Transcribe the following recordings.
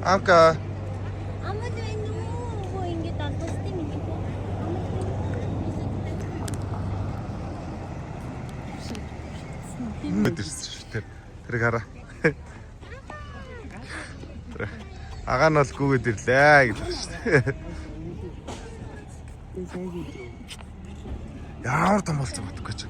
Анка. Тэр хараа. Агаа нь бол гүгээд ирлээ гэдэг шүү дээ. Ямар том болсон бодохгүй ч.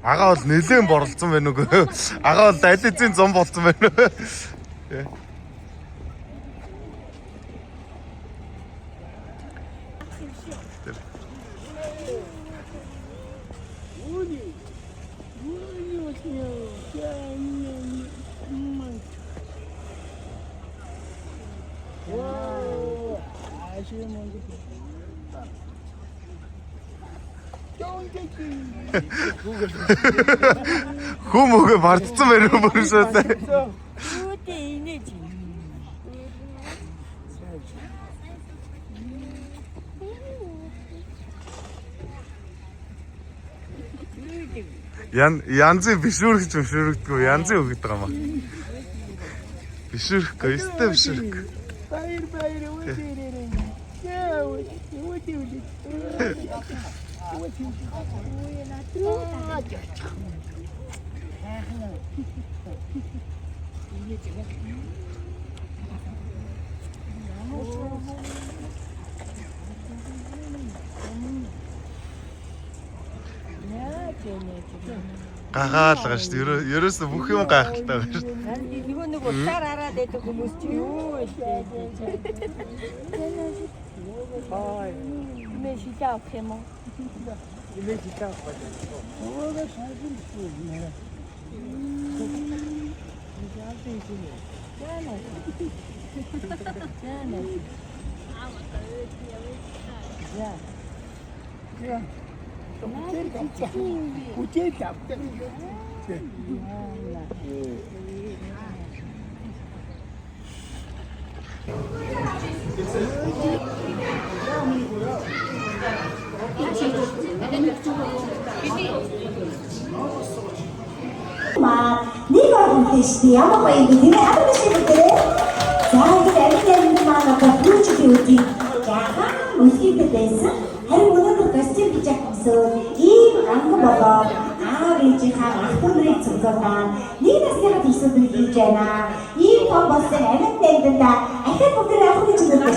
Агаа бол нэлээд борлцсон байна уу? Агаа бол аль эзэн зам болцсон байна уу? Хүмүүгээ бардцсан байна уу бүр шээ. Үүдээ инээж. Янзын бишүүрч бишүүрдгүй янзын өгдөг юм аа. Бишүүрхгүй өстэй бишүүрх. Баяр үүдээ. Яа үүдээ. Гахаалгаа шүү дээ. Ерөөсөө бүх юм гайхалтай байна шүү дээ. Нөгөө нэг утаар хараад байдаг хүмүүс чи юу вэ? Ой, მე шилээ авах юм уу? Είμαι κοιτάω πάντα. Όλα σάζουν που είναι. Γιάντε είναι. Γιάντε. Γιάντε. Άμα τα έτσι αβέτα. Γεια. Γεια. Το κουτέρι αυτό. Ma, нэг orang тийм ямар гоё юм бэ? Амар шиг үү? За тэгээд энэ манай кофеч гэдэг яагаа мөсгийтэй байсан. Харин өнөөдөр гостин гэж авсан. Ийм анх болоо ээжийнхээ ахтмрыг цуглуулаад нэг насныхаа төлсөөр хийж байна. Ийм том болсон амин дэндээ ахад бүгд авах гэж байна.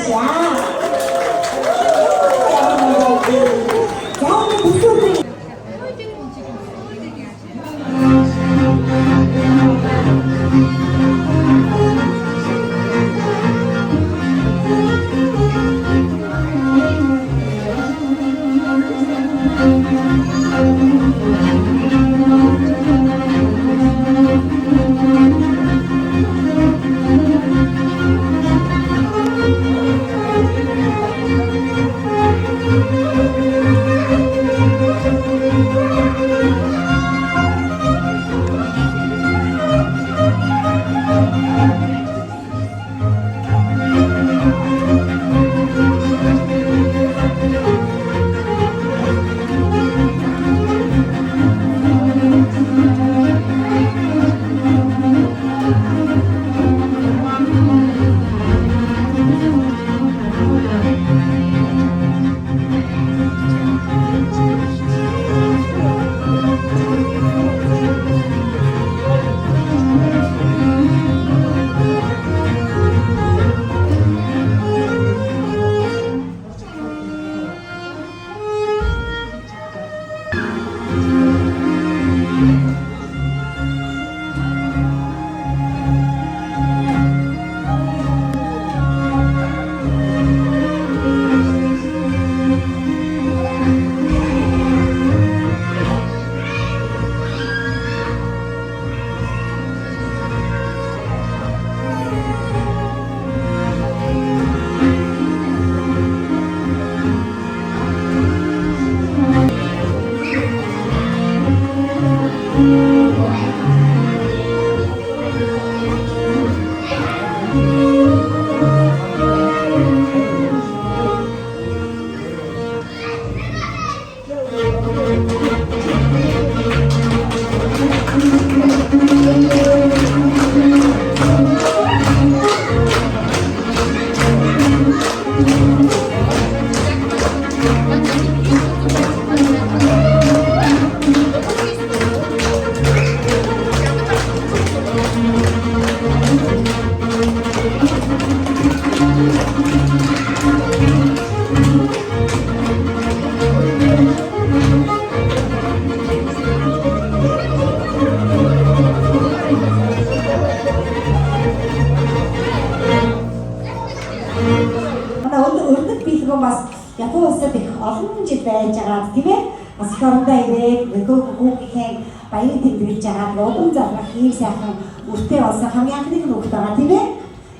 Ятуу улсад их олон жил байж байгаа тийм ээ. Бас их орондоо ирээд хүүхдийн баян тэмдэглэж байгаа удам зарах ийм сайхан үртэй болсон хамгийн анхны хүүхд байгаа тийм ээ.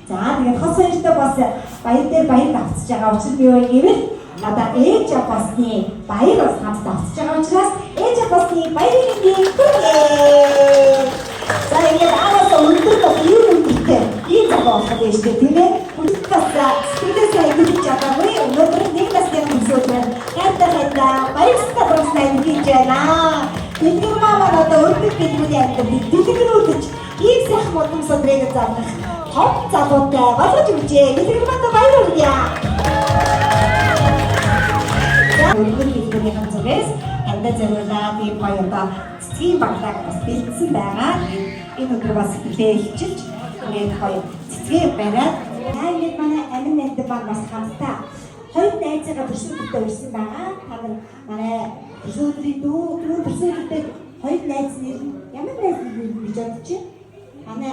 За тэгээд хос соёлтой бас баяр дээр баяр давтж байгаа учраас би юу гэвэл надаа ээж апасны баяр бас хамт давтж байгаа учраас ээж апасны баярын хүргэе. За ингээд аваад өндөр бас юм ихтэй ийм цаг болох гэж тийм ээ. Студентээ идэж чадаагүй өнөөдөр нэг насны хүмүүсүүд хайртай баяртай болсноо хийж байна. Тэдгээр маа одоо өөрөөр хэлбэл яадаг дэлгэрүүлж ийм сайхан модон содрыг зарнах том залуутай болгож өгчээ. Тэдгээр маа баяр хүргье. Өөрөөр хэлбэл ханцгээс анда зөвлөд ийм баяртай цэцгийн баглаа бас бэлдсэн байгаа. Энэ өдөр бас хэлээ хичилж ингээд хоёр цэцгээ бариад Ингээд манай амин найз баг бас хамтдаа хоёр найзгаа төрсөдөлтөд урьсан байгаа. Та нар манай төрсөдлийн дүү төрсөдөлтөд хоёр найз нэр ямар найз нэр гэж бодож байна? Манай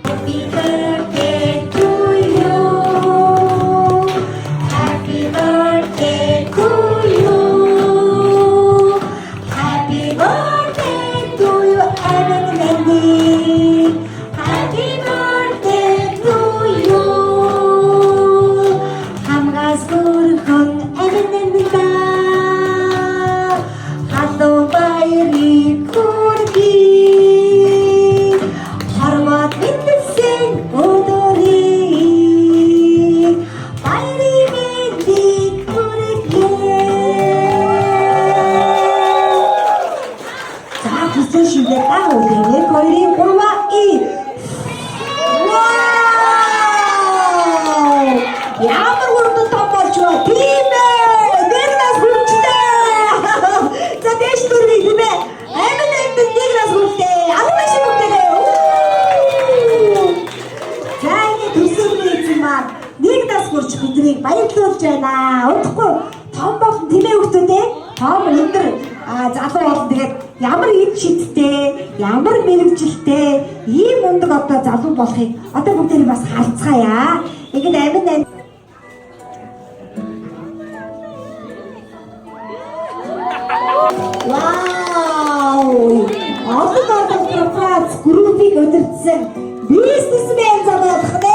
Happy birthday to you. өгч биднийг баярлуулж байна. Удахгүй том болон тэмээ хүмүүстэй том өндөр залуу болон тэгээд ямар ид шидтэй, ямар мэрэгжилтэй ийм мундаг одоо залуу болохыг одоо бүгдээ бас харцгаая. Ингээд амин Вау! Олон пропац группийг өдөртсөн бизнесмен залуу болох нэ.